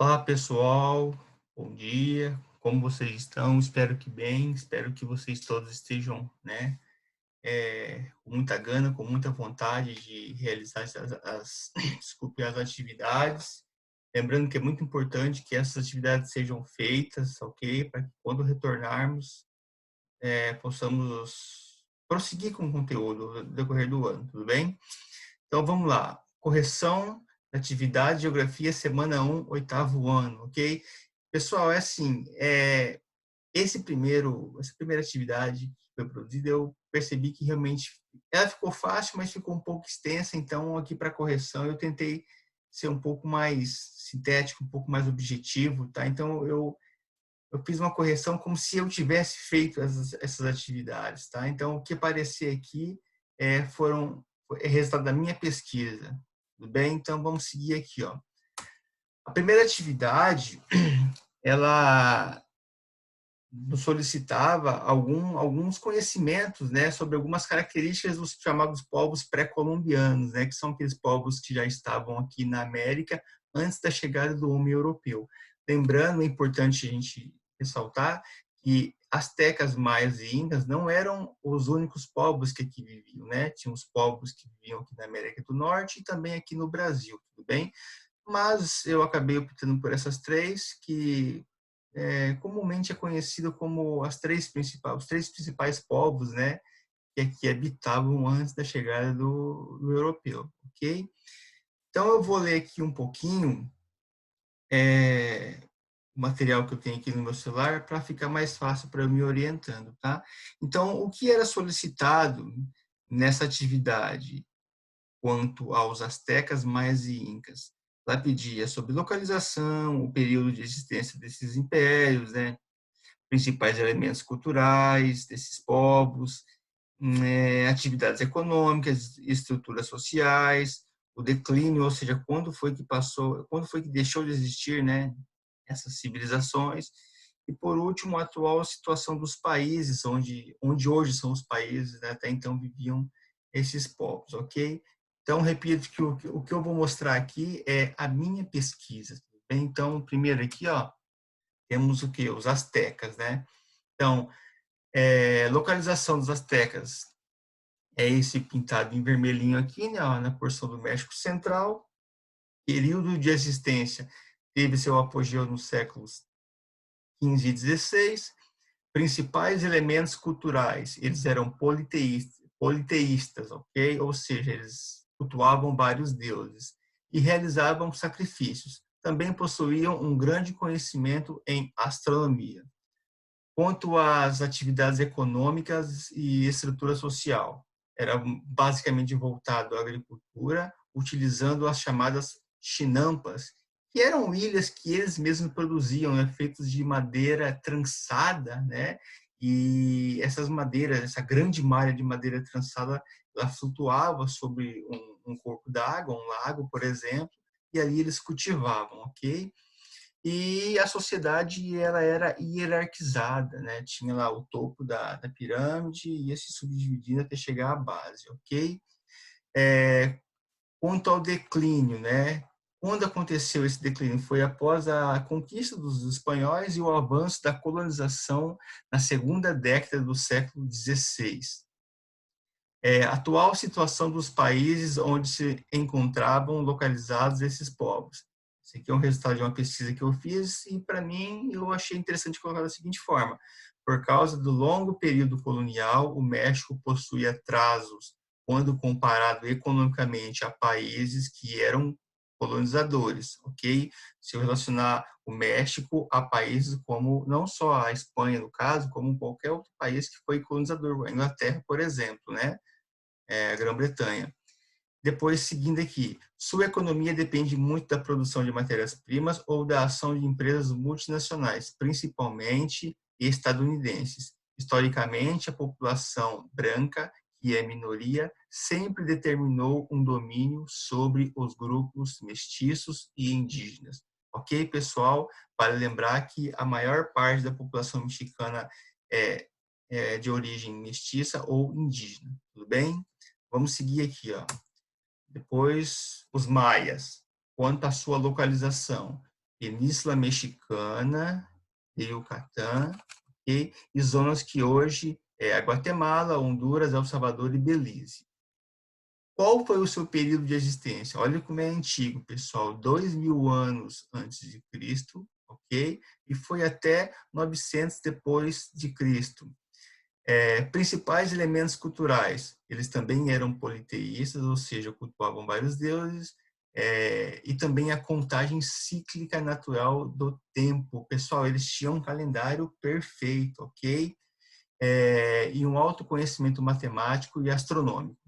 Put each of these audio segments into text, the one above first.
Olá, pessoal. Bom dia. Como vocês estão? Espero que bem. Espero que vocês todos estejam, né, com muita gana, com muita vontade de realizar desculpe, as atividades. Lembrando que é muito importante que essas atividades sejam feitas, ok? Para que quando retornarmos, possamos prosseguir com o conteúdo no decorrer do ano, tudo bem? Então vamos lá. Correção da atividade de geografia, semana 1, oitavo ano, ok? Pessoal, é assim, essa primeira atividade que foi produzida, eu percebi que realmente ela ficou fácil, mas ficou um pouco extensa, então aqui para correção eu tentei ser um pouco mais sintético, um pouco mais objetivo, tá? Então eu fiz uma correção como se eu tivesse feito essas atividades, tá? Então o que aparecer aqui é resultado da minha pesquisa, tudo bem? Então vamos seguir aqui, ó. A primeira atividade, ela nos solicitava alguns conhecimentos, né, sobre algumas características dos chamados povos pré-colombianos, né, que são aqueles povos que já estavam aqui na América antes da chegada do homem europeu. Lembrando, é importante a gente ressaltar que astecas, maias e incas não eram os únicos povos que aqui viviam, né? Tinha os povos que viviam aqui na América do Norte e também aqui no Brasil, tudo bem? Mas eu acabei optando por essas três, que comumente é conhecido como os três principais povos, né, que aqui habitavam antes da chegada do europeu, ok? Então eu vou ler aqui um pouquinho o material que eu tenho aqui no meu celular para ficar mais fácil para eu me orientando, tá? Então, o que era solicitado nessa atividade quanto aos astecas, maias e incas? Ela pedia sobre localização, o período de existência desses impérios, né? Principais elementos culturais desses povos, atividades econômicas, estruturas sociais, o declínio, ou seja, quando foi que deixou de existir, né, essas civilizações, e por último, a atual situação dos países onde hoje são os países, né, até então viviam esses povos, ok? Então, repito que o que eu vou mostrar aqui é a minha pesquisa, tudo bem? Então, primeiro aqui, ó, temos o que? Os astecas, né? Então, localização dos astecas é esse pintado em vermelhinho aqui, né, ó, na porção do México Central. Período de existência teve seu apogeu nos séculos 15 e 16. Principais elementos culturais, eles eram politeístas, ok? Ou seja, eles cultuavam vários deuses e realizavam sacrifícios. Também possuíam um grande conhecimento em astronomia. Quanto às atividades econômicas e estrutura social, era basicamente voltado à agricultura, utilizando as chamadas chinampas, que eram ilhas que eles mesmos produziam, né, feitas de madeira trançada, né? E essas madeiras, essa grande malha de madeira trançada, ela flutuava sobre um corpo d'água, um lago, por exemplo, e ali eles cultivavam, ok? E a sociedade ela era hierarquizada, né? Tinha lá o topo da pirâmide e ia se subdividindo até chegar à base, ok? Quanto ao declínio, né? Quando aconteceu esse declínio? Foi após a conquista dos espanhóis e o avanço da colonização na segunda década do século XVI. Atual situação dos países onde se encontravam localizados esses povos. Esse aqui é um resultado de uma pesquisa que eu fiz e, para mim, eu achei interessante colocar da seguinte forma. Por causa do longo período colonial, o México possui atrasos quando comparado economicamente a países que eram colonizadores, ok? Se eu relacionar o México a países como, não só a Espanha, no caso, como qualquer outro país que foi colonizador, a Inglaterra, por exemplo, né? A Grã-Bretanha. Depois, seguindo aqui, sua economia depende muito da produção de matérias-primas ou da ação de empresas multinacionais, principalmente estadunidenses. Historicamente, a população branca, que é minoria, sempre determinou um domínio sobre os grupos mestiços e indígenas. Ok, pessoal? Vale lembrar que a maior parte da população mexicana é, é de origem mestiça ou indígena. Tudo bem? Vamos seguir aqui, ó. Depois, os maias, quanto à sua localização. Península Mexicana e Yucatán, okay? E zonas que hoje é a Guatemala, Honduras, El Salvador e Belize. Qual foi o seu período de existência? Olha como é antigo, pessoal, 2000 anos antes de Cristo, ok? E foi até 900 depois de Cristo. Principais elementos culturais, eles também eram politeístas, ou seja, cultuavam vários deuses, e também a contagem cíclica natural do tempo. Pessoal, eles tinham um calendário perfeito, ok? E um alto conhecimento matemático e astronômico.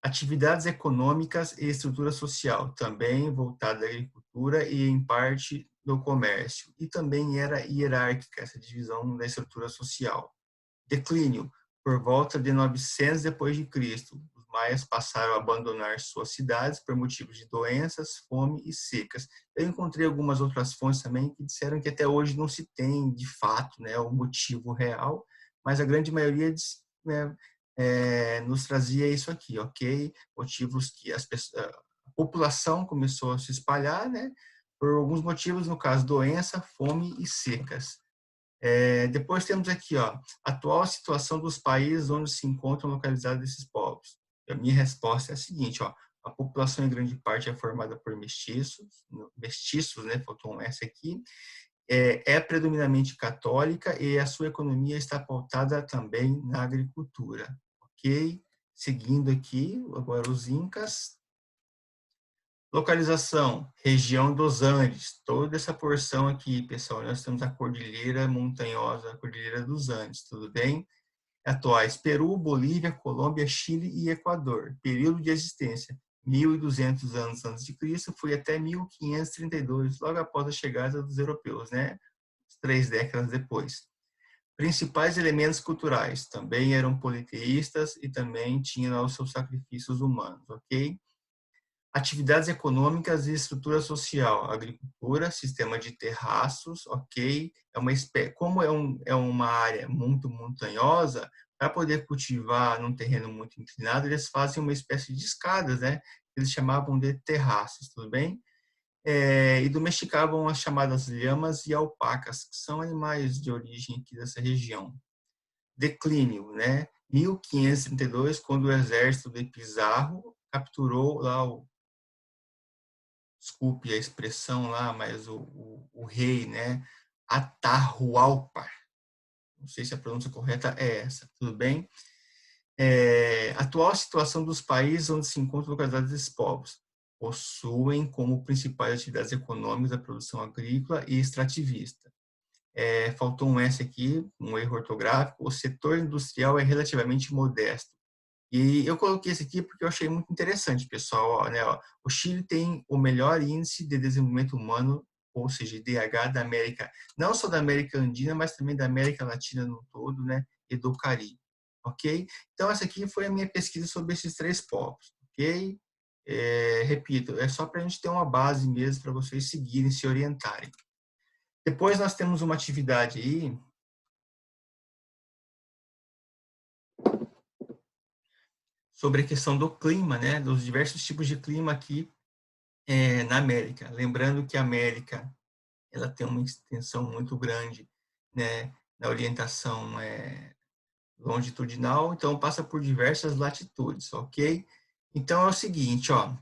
Atividades econômicas e estrutura social, também voltada à agricultura e, em parte, do comércio. E também era hierárquica essa divisão da estrutura social. Declínio. Por volta de 900 depois de Cristo, os maias passaram a abandonar suas cidades por motivos de doenças, fome e secas. Eu encontrei algumas outras fontes também que disseram que até hoje não se tem, de fato, né, o motivo real, mas a grande maioria né, nos trazia isso aqui, ok? Motivos que a população começou a se espalhar, né, por alguns motivos, no caso, doença, fome e secas. Depois temos aqui, ó, atual situação dos países onde se encontram localizados esses povos. A minha resposta é a seguinte, ó, a população em grande parte é formada por mestiços, né, faltou um S aqui, é predominantemente católica e a sua economia está pautada também na agricultura, ok? Seguindo aqui, agora os incas. Localização, região dos Andes. Toda essa porção aqui, pessoal, nós temos a cordilheira montanhosa, a cordilheira dos Andes, tudo bem? Atuais, Peru, Bolívia, Colômbia, Chile e Equador. Período de existência, 1.200 anos antes de Cristo, foi até 1532, logo após a chegada dos europeus, né? 3 décadas depois. Principais elementos culturais, também eram politeístas e também tinham os seus sacrifícios humanos, ok? Atividades econômicas e estrutura social, agricultura, sistema de terraços, ok? Como é uma área muito montanhosa, para poder cultivar num terreno muito inclinado, eles fazem uma espécie de escadas, né? Eles chamavam de terraços, tudo bem? E domesticavam as chamadas lhamas e alpacas, que são animais de origem aqui dessa região. Declínio, né? 1532, quando o exército de Pizarro capturou lá desculpe a expressão lá, mas o rei, né, Atahualpa, não sei se a pronúncia correta é essa, tudo bem? Atual situação dos países onde se encontram localizados esses povos. Possuem como principais atividades econômicas a produção agrícola e extrativista. Faltou um S aqui, um erro ortográfico. O setor industrial é relativamente modesto. E eu coloquei esse aqui porque eu achei muito interessante, pessoal. Ó, né, ó, o Chile tem o melhor índice de desenvolvimento humano, ou seja, IDH da América, não só da América Andina, mas também da América Latina no todo, né, e do Caribe, ok? Então, essa aqui foi a minha pesquisa sobre esses 3 povos, ok? Repito, é só para a gente ter uma base mesmo para vocês seguirem, se orientarem. Depois nós temos uma atividade aí sobre a questão do clima, né, dos diversos tipos de clima aqui na América. Lembrando que a América ela tem uma extensão muito grande, né, na orientação longitudinal, então passa por diversas latitudes, ok? Então é o seguinte, ó,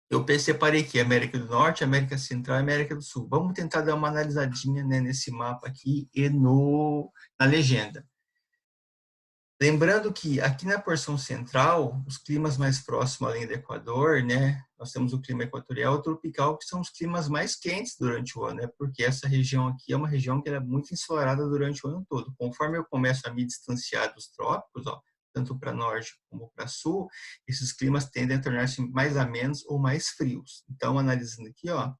eu separei aqui América do Norte, América Central e América do Sul. Vamos tentar dar uma analisadinha, né, nesse mapa aqui e na legenda. Lembrando que aqui na porção central, os climas mais próximos além do Equador, né, nós temos o clima equatorial e o tropical, que são os climas mais quentes durante o ano, né, porque essa região aqui é uma região que é muito ensolarada durante o ano todo. Conforme eu começo a me distanciar dos trópicos, ó, tanto para norte como para sul, esses climas tendem a tornar-se mais amenos ou mais frios. Então, analisando aqui, ó,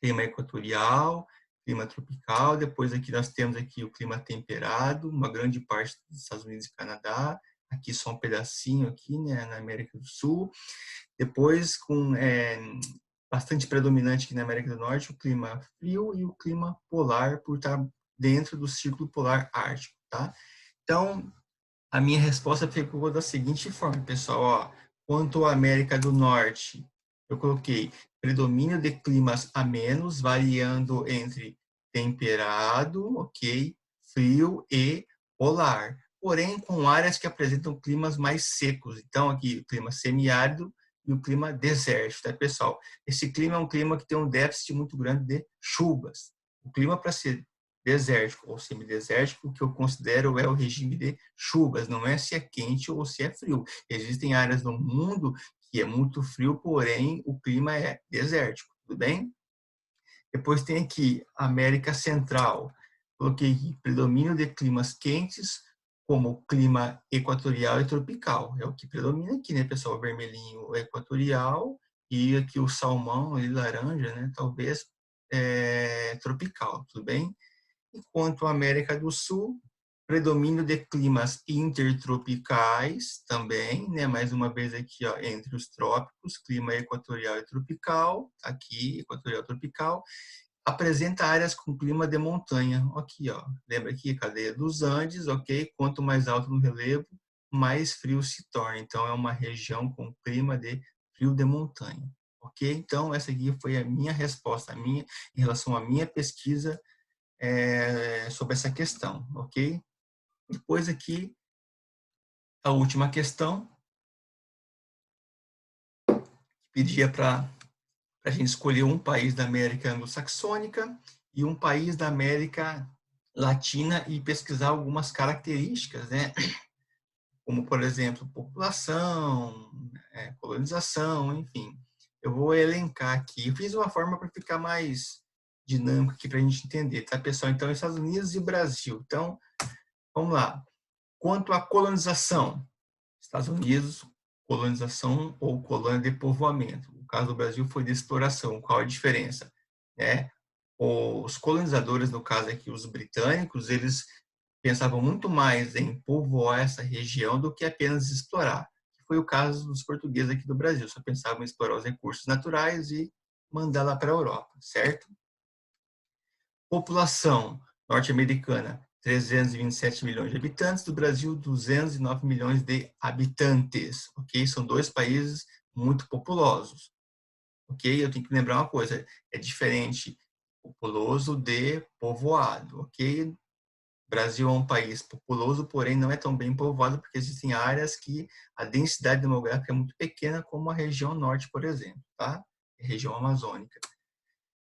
clima equatorial, clima tropical, depois aqui nós temos aqui o clima temperado, uma grande parte dos Estados Unidos e Canadá, aqui só um pedacinho aqui, né, na América do Sul, depois com bastante predominante aqui na América do Norte, o clima frio e o clima polar, por estar dentro do círculo polar ártico, tá? Então, a minha resposta ficou da seguinte forma, pessoal, ó, quanto à América do Norte, eu coloquei predomínio de climas amenos, variando entre temperado, ok, frio e polar. Porém, com áreas que apresentam climas mais secos. Então, aqui, o clima semiárido e o clima desértico, tá, pessoal? Esse clima é um clima que tem um déficit muito grande de chuvas. O clima para ser desértico ou semidesértico, o que eu considero é o regime de chuvas, não é se é quente ou se é frio. Existem áreas no mundo que é muito frio, porém o clima é desértico, tudo bem? Depois tem aqui América Central. Coloquei aqui predomínio de climas quentes, como clima equatorial e tropical. É o que predomina aqui, né, pessoal? O vermelhinho equatorial e aqui o salmão e laranja, né? Talvez tropical, tudo bem? Enquanto a América do Sul, predomínio de climas intertropicais também, né? Mais uma vez aqui, ó, entre os trópicos, clima equatorial e tropical, aqui, equatorial tropical, apresenta áreas com clima de montanha. Aqui, ó, lembra aqui, cadeia dos Andes, ok? Quanto mais alto no relevo, mais frio se torna. Então, é uma região com clima de frio de montanha, ok? Então, essa aqui foi a minha resposta, em relação à minha pesquisa sobre essa questão, ok? Depois aqui, a última questão, pedia para a gente escolher um país da América anglo-saxônica e um país da América Latina e pesquisar algumas características, né? Como, por exemplo, população, colonização, enfim. Eu vou elencar aqui. Eu fiz uma forma para ficar mais dinâmico aqui para a gente entender, tá, pessoal? Então, Estados Unidos e Brasil. Então, vamos lá. Quanto à colonização, Estados Unidos, colonização ou colônia de povoamento. O caso do Brasil foi de exploração. Qual a diferença? Né? Os colonizadores, no caso aqui os britânicos, eles pensavam muito mais em povoar essa região do que apenas explorar. Foi o caso dos portugueses aqui do Brasil, só pensavam em explorar os recursos naturais e mandar lá para a Europa, certo? População norte-americana, 327 milhões de habitantes, do Brasil, 209 milhões de habitantes, ok? São dois países muito populosos, ok? Eu tenho que lembrar uma coisa, é diferente populoso de povoado, ok? Brasil é um país populoso, porém não é tão bem povoado, porque existem áreas que a densidade demográfica é muito pequena, como a região norte, por exemplo, tá? A região amazônica.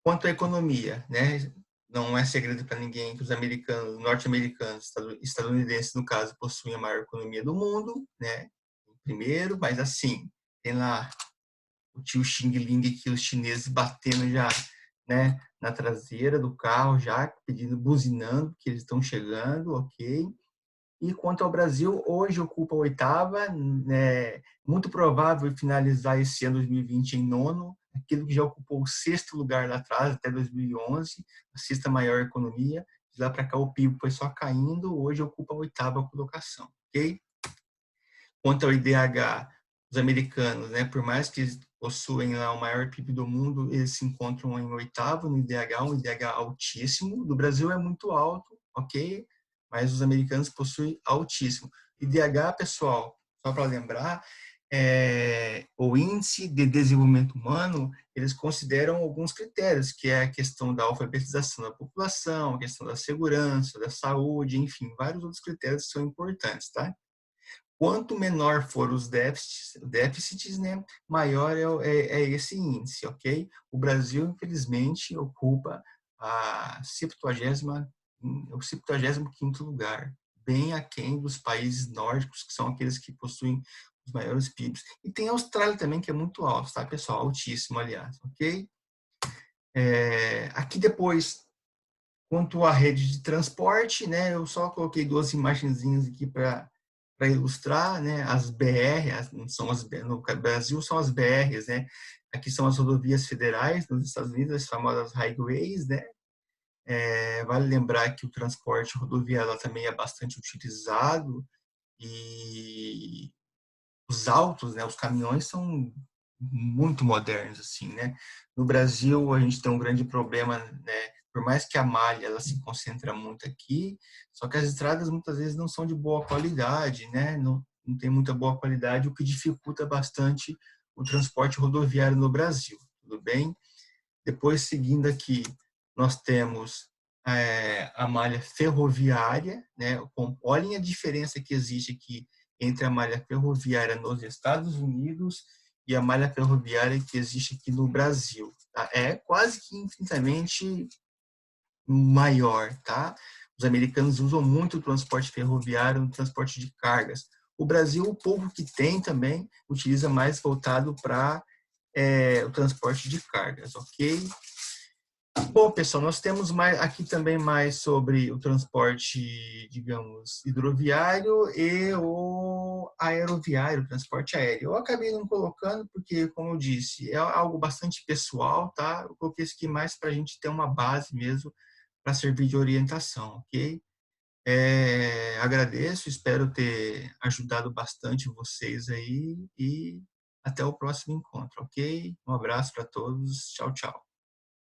Quanto à economia, né? Não é segredo para ninguém que os americanos, norte-americanos, estadunidenses, no caso, possuem a maior economia do mundo, né? Primeiro, mas assim, tem lá o tio Xing Ling aqui, os chineses batendo já, né, na traseira do carro, já pedindo, buzinando que eles estão chegando, ok? E quanto ao Brasil, hoje ocupa a oitava, né, muito provável finalizar esse ano 2020 em nono, aquilo que já ocupou o sexto lugar lá atrás, até 2011, a sexta maior economia. De lá para cá o PIB foi só caindo, hoje ocupa a oitava colocação, ok? Quanto ao IDH, os americanos, né, por mais que possuem lá o maior PIB do mundo, eles se encontram em oitavo no IDH, um IDH altíssimo. Do Brasil é muito alto, ok? Mas os americanos possuem altíssimo. IDH, pessoal, só para lembrar, o índice de desenvolvimento humano, eles consideram alguns critérios, que é a questão da alfabetização da população, a questão da segurança, da saúde, enfim, vários outros critérios que são importantes, tá? Quanto menor for os déficits, né, maior é esse índice, ok? O Brasil, infelizmente, ocupa o 75º lugar, bem aquém dos países nórdicos, que são aqueles que possuem os maiores PIBs. E tem a Austrália também, que é muito alto, tá, pessoal? Altíssimo, aliás, ok? Aqui depois, quanto à rede de transporte, né, eu só coloquei duas imagenzinhas aqui para ilustrar, né, as BR, no Brasil são as BRs, né, aqui são as rodovias federais, nos Estados Unidos, as famosas highways, né, vale lembrar que o transporte rodoviário também é bastante utilizado e os autos, né, os caminhões são muito modernos, assim, né. No Brasil, a gente tem um grande problema, né, por mais que a malha ela se concentra muito aqui, só que as estradas muitas vezes não são de boa qualidade, né, não tem muita boa qualidade, o que dificulta bastante o transporte rodoviário no Brasil, tudo bem? Depois, seguindo aqui, nós temos a malha ferroviária, né? Olhem a diferença que existe aqui entre a malha ferroviária nos Estados Unidos e a malha ferroviária que existe aqui no Brasil. Tá? É quase que infinitamente maior, tá? Os americanos usam muito o transporte ferroviário no transporte de cargas. O Brasil, o pouco que tem também, utiliza mais voltado para o transporte de cargas, ok? Bom, pessoal, nós temos mais, aqui também mais sobre o transporte, digamos, hidroviário e o aeroviário, o transporte aéreo. Eu acabei não colocando porque, como eu disse, é algo bastante pessoal, tá? Eu coloquei isso aqui mais para a gente ter uma base mesmo para servir de orientação, ok? Agradeço, espero ter ajudado bastante vocês aí e até o próximo encontro, ok? Um abraço para todos, tchau, tchau.